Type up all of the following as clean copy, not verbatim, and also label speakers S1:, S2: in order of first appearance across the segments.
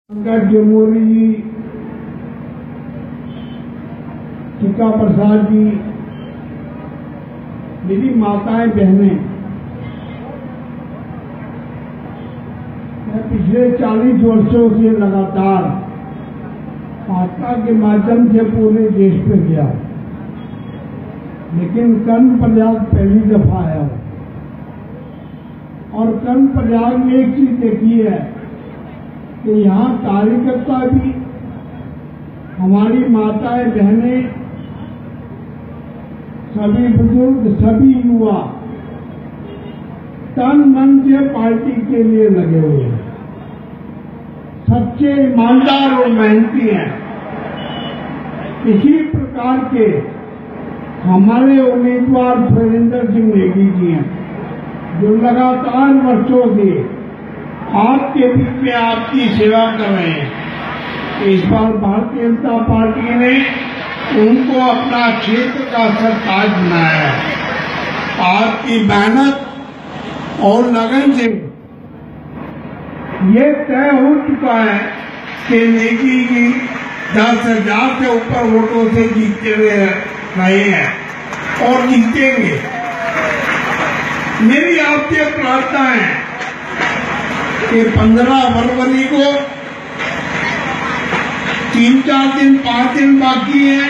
S1: जमूरी जी, टीका प्रसाद जी, मेरी माताएं बहनें, मैं पिछले 40 वर्षों से लगातार भाजपा के माध्यम से पूरे देश पे गया, लेकिन कर्म प्रयाग पहली दफा आया और कर्म प्रयाग में एक चीज देखी है कि यहाँ कार्यकर्ता भी, हमारी माताएं बहनें, सभी बुजुर्ग, सभी युवा तन मन से पार्टी के लिए लगे हुए हैं, सच्चे ईमानदार और मेहनती हैं। इसी प्रकार के हमारे उम्मीदवार सुरेंद्र सिंह नेगी जी हैं, जो लगातार वर्षों से आपके बीच में आपकी सेवा कर रहे हैं। इस बार भारतीय जनता पार्टी ने उनको अपना क्षेत्र का सरताज बनाया है। आपकी मेहनत और लगन से ये तय हो चुका है कि नेगी जी 10,000 से ऊपर वोटों से जीतते रहे हैं और जीतेंगे। मेरी आपसे प्रार्थना है कि 15 फरवरी को 3-4 दिन 5 दिन बाकी है,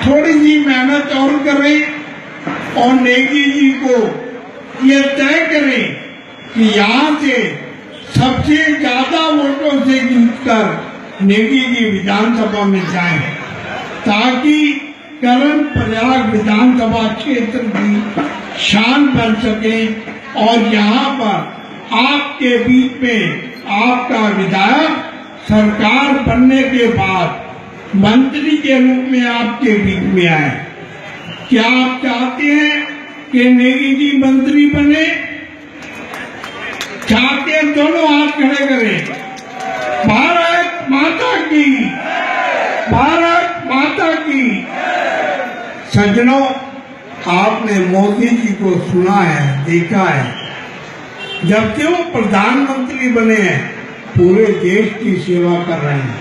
S1: थोड़ी सी मेहनत और करें और नेगी जी को ये तय करें कि यहाँ से सबसे ज्यादा वोटों से जीतकर नेगी जी विधानसभा में जाएं, ताकि करण प्रयाग विधानसभा क्षेत्र की शान बन सके और यहाँ पर आपके बीच में आपका विधायक सरकार बनने के बाद मंत्री के रूप में आपके बीच में आए। क्या आप चाहते हैं कि नेगी जी मंत्री बने? चाहते हैं? दोनों हाथ खड़े करें। भारत माता की, भारत माता की। सज्जनों, आपने मोदी जी को सुना है, देखा है, जब से वो प्रधानमंत्री बने हैं पूरे देश की सेवा कर रहे हैं।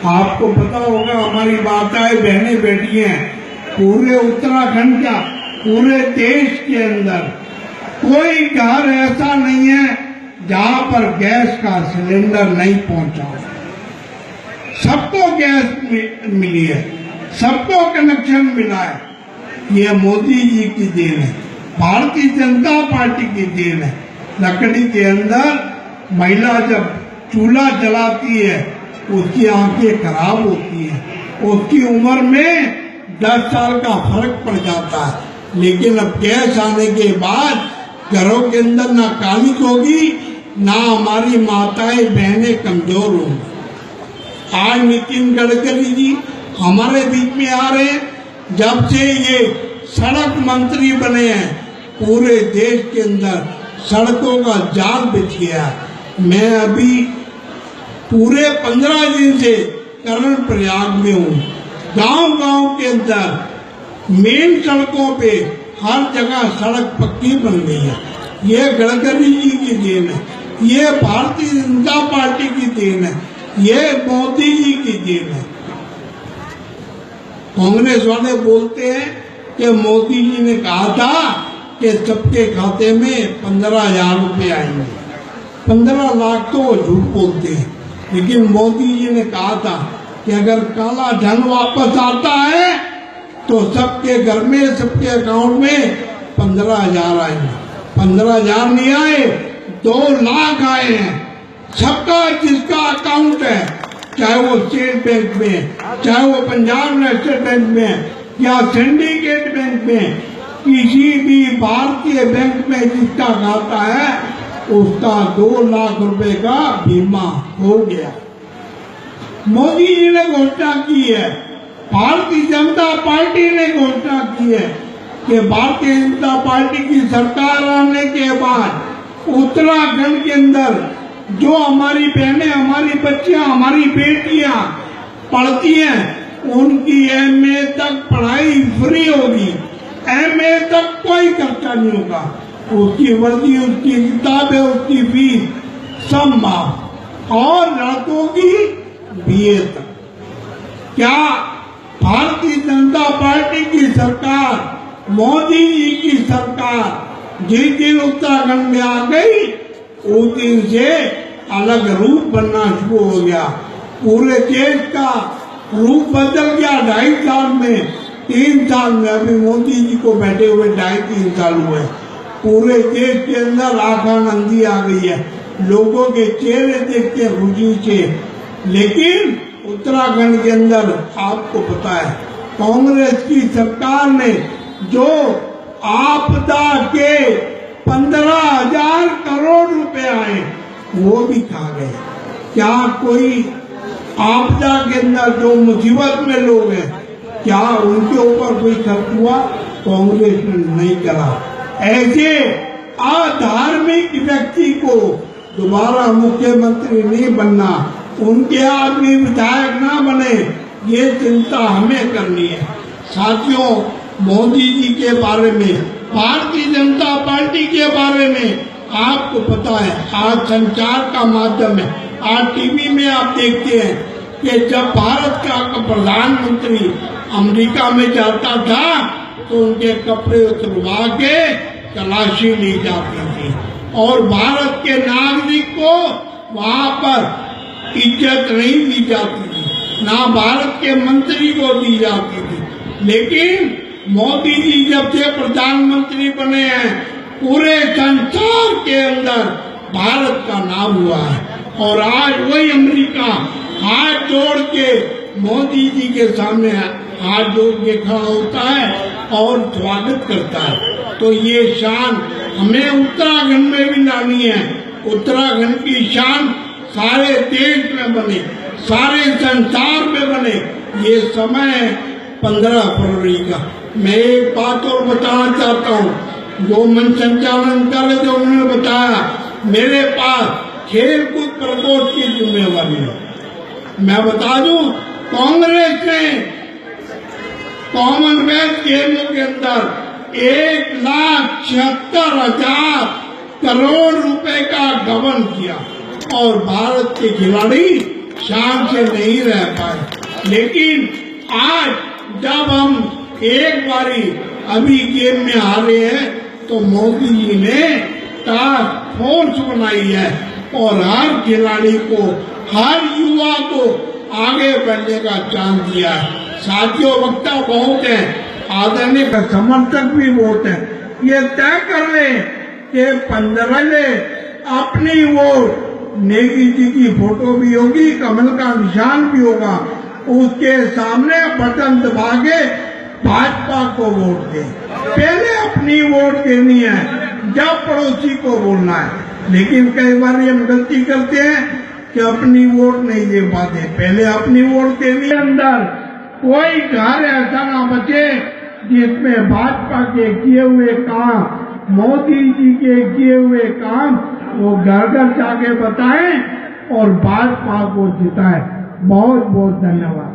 S1: आपको पता होगा, हमारी माताएं बहनें बैठी हैं पूरे उत्तराखंड का, पूरे देश के अंदर कोई घर ऐसा नहीं है जहां पर गैस का सिलेंडर नहीं पहुंचा। सबको गैस मिली है, सबको कनेक्शन मिला है। ये मोदी जी की देन है, भारतीय जनता पार्टी की देन है। लकड़ी के अंदर महिला जब चूल्हा जलाती है उसकी आंखें खराब होती हैं, उसकी उम्र में 10 साल का फर्क पड़ जाता है। लेकिन अब गैस आने के बाद घरों के अंदर ना कालिक होगी, ना हमारी माताएं बहनें कमजोर होंगी। आज नितिन गडकरी जी हमारे बीच में आ रहे हैं। जब से ये सड़क मंत्री बने हैं पूरे देश के अंदर सड़कों का जाल बिछ गया। मैं अभी पूरे 15 दिन से करण प्रयाग में हूँ। गांव-गांव के अंदर मेन सड़कों पे हर जगह सड़क पक्की बन गई है। ये गडकरी जी की देन है, ये भारतीय जनता पार्टी की देन है, ये मोदी जी की देन है। कांग्रेस वाले बोलते हैं कि मोदी जी ने कहा था कि सबके खाते में 15,000 रुपए आएंगे। 15 लाख तो वो झूठ बोलते हैं, लेकिन मोदी जी ने कहा था कि अगर काला धन वापस आता है तो सबके घर में, सबके अकाउंट में 15,000 आएंगे। 15,000 नहीं आए, 2 लाख आए हैं। सबका जिसका अकाउंट है, चाहे वो स्टेट बैंक में, चाहे वो पंजाब नेशनल बैंक में या सिंडिकेट बैंक में, किसी भी भारतीय बैंक में जिसका खाता है उसका 2 लाख रुपए का बीमा हो गया। मोदी जी ने घोषणा की है, भारतीय जनता पार्टी ने घोषणा की है कि भारतीय जनता पार्टी की सरकार आने के बाद उत्तराखंड के अंदर जो हमारी बहनें, हमारी बच्चियां, हमारी बेटियां पढ़ती हैं उनकी MA तक पढ़ाई फ्री होगी। MA तक कोई खर्चा नहीं होगा। उसकी वर्दी, उसकी किताबें, उसकी फीस सब माफ। और लड़कों की बीए तक। क्या भारतीय जनता पार्टी की सरकार, मोदी जी की सरकार जिस दिन उत्तराखंड में आ गई उस दिन से अलग रूप बनना शुरू हो गया। पूरे देश का रूप बदल गया 2.5 साल में, 3 साल में। अभी मोदी जी को बैठे हुए 2.5-3 साल हुए। पूरे देश के अंदर आंधी आ गई है, लोगों के चेहरे देखते हैं खुशी से। लेकिन उत्तराखंड के अंदर आपको पता है कांग्रेस की सरकार ने जो आपदा के 15,000 करोड़ रुपए आए वो भी खा गए। क्या कोई आपदा के अंदर जो मुसीबत में लोग हैं, क्या उनके ऊपर कोई खर्च हुआ? कांग्रेस ने नहीं करा। ऐसे अधार्मिक व्यक्ति को दोबारा मुख्यमंत्री नहीं बनना, उनके आदमी विधायक ना बने, ये चिंता हमें करनी है। साथियों, मोदी जी के बारे में, भारतीय जनता पार्टी के बारे में आपको पता है, आज संचार का माध्यम है, आज टीवी में आप देखते हैं कि जब भारत का प्रधानमंत्री अमेरिका में जाता था तो उनके कपड़े उतरवा के तलाशी ली जाती थी और भारत के नागरिक को वहां पर इज्जत नहीं दी जाती थी, ना भारत के मंत्री को दी जाती थी। लेकिन मोदी जी जब से प्रधानमंत्री बने हैं, पूरे संसार के अंदर भारत का नाम हुआ है और आज वही अमेरिका हाथ जोड़ के मोदी जी के सामने हाथ जोड़ के खड़ा होता है और स्वागत करता है। तो ये शान हमें उत्तराखंड में भी लानी है। उत्तराखंड की शान सारे देश में बने, सारे संसार में बने। ये समय है 15 फरवरी का। मैं एक बात और बताना चाहता हूँ, जो मंच संचालन कर रहे थे उन्होंने बताया मेरे पास खेलकूद प्रकोष्ठ की जिम्मेवारी है। मैं बता दूं, कांग्रेस ने कॉमनवेल्थ गेमों के अंदर 1,76,000 करोड़ रुपए का गबन किया और भारत के खिलाड़ी शान से नहीं रह पाए। लेकिन आज जब हम एक बारी अभी गेम में हारे हैं तो मोदी जी ने टास्क फोर्स बनाई है और हर खिलाड़ी को, हर युवा को आगे बढ़ने का चांस दिया है। साथियों, वक्ता बहुत है, आदरणीय समर्थक भी बहुत है। ये तय कर ले कि 15 ले अपनी वोट, नेगी जी की फोटो भी होगी, कमल का निशान भी होगा, उसके सामने बटन दबा के भाजपा को वोट दे। पहले अपनी वोट देनी है, जब पड़ोसी को बोलना है। लेकिन कई बार हम गलती करते हैं कि अपनी वोट नहीं दे पाते, पहले अपनी वोट देनी है। अंदर कोई घर ऐसा ना बचे जिसमें भाजपा के किए हुए काम, मोदी जी के किए हुए काम वो घर घर जाके बताएं और भाजपा को जिताएं। बहुत बहुत धन्यवाद।